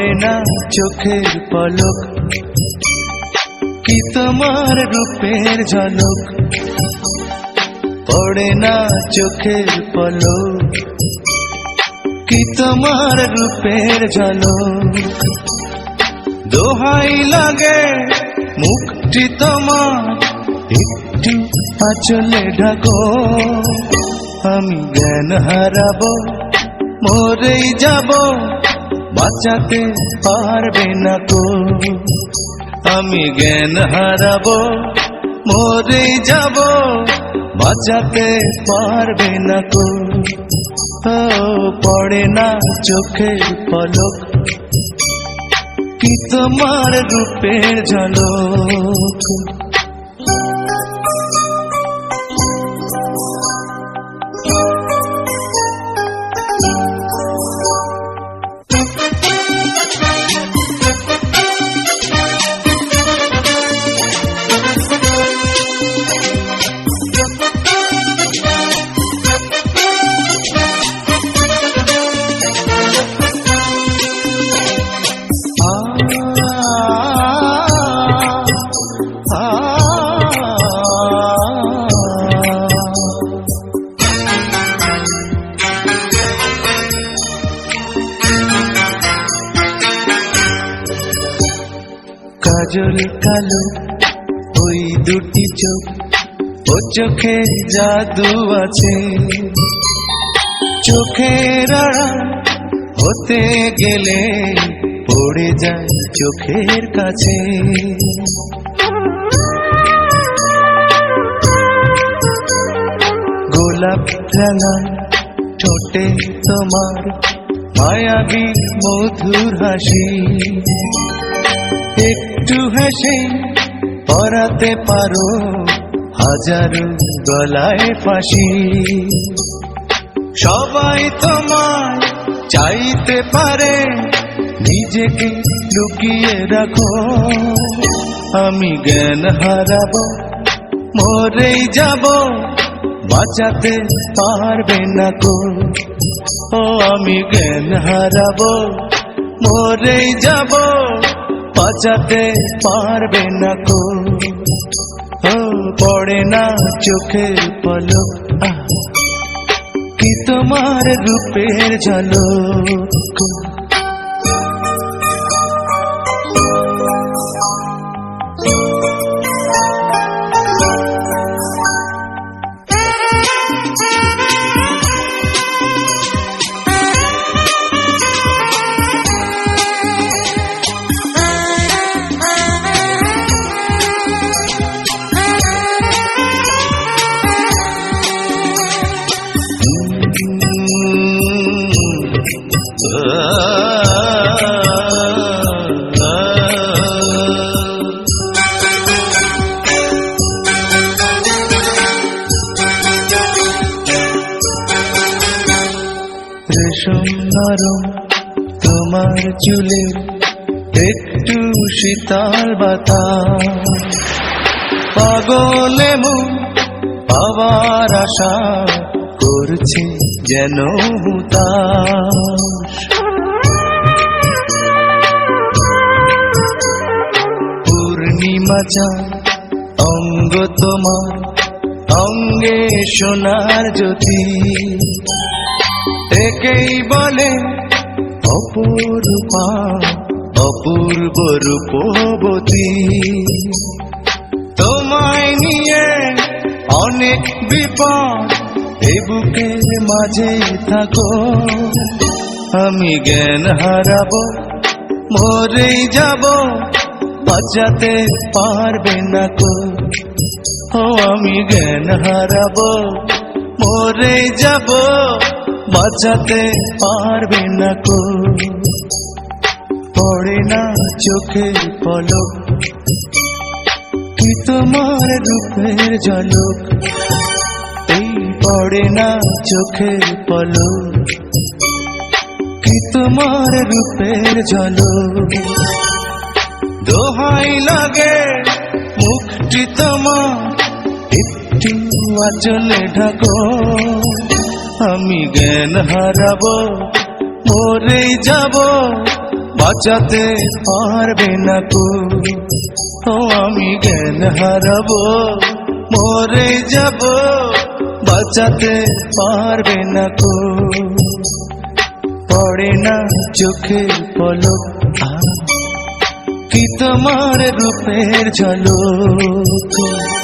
পড়ে না চোখের পলক, কি তোমার রূপের ঝলক। পড়ে না চোখের পলক, কি তোমার রূপের ঝলক। দোহাই লাগে মুখটি তোমার, একটু আঁচলে ঢাকো। আমি জ্ঞান হারাবো, মরেই যাব, বাঁচাতে পারবে না কো। আমি জ্ঞান হারাবো, মরেই যাব, বাঁচাতে পারবে না কো। ও পড়ে না চোখের পলক, কি তোমার রূপের ঝলক। কাজল কালো ওই দুটি চোখ, ও চোখে জাদু আছে। চোখের আড়াল হতে গেলে পড়ে যায় চোখের কাছে। গোলাপ রাঙা ঠোঁটে তোমার মায়াবী মধুর হাসি। একটু হেসে পরাতে পারো হাজারো গলায় ফাঁসি। সবাই তোমায় চাইতে পারে, নিজেকে লুকিয়ে রাখো। আমি জ্ঞান হারাবো, মরেই যাব, বাঁচাতে পারবে না কো। ও আমি জ্ঞান হারাবো, মরেই যাব, বাঁচাতে পারবে না কো। ও পড়ে না চোখের পলক, কি তোমার রূপের ঝলক। রেশম নরম তোমার চুলে, একটু শীতল বাতাস। পাগলে মন পাওয়ার আশা করছে যেন হুতাশ। পূর্ণিমা চাঁদ অঙ্গ তোমার, অঙ্গে সোনার জ্যোতি। একেই বলে অপূর্বা, অপূর্ব রূপবতী। তোমায় নিয়ে অনেক বিপদ, এ বুকের মাঝে থাকো। আমি জ্ঞান হারাবো, মরেই যাব, বাঁচাতে পারবে না কো। ও আমি জ্ঞান হারাবো, মরেই যাব, বাঁচাতে পারবে না কো। পড়ে না চোখের পলক, কি তোমার রূপের ঝলক। এই পড়ে না চোখের পলক, কি তোমার রূপের ঝলক। দোহাই লাগে মুখটি তোমার, একটু আঁচলে ঢাকো। আমি জ্ঞান হারাবো, মরেই যাব, বাঁচাতে পারবে না কো। ও আমি জ্ঞান হারাবো, মরে যাব, বাঁচাতে পারবে না কো। পড়ে না চোখের পলক, কি তোমার রূপের ঝলক।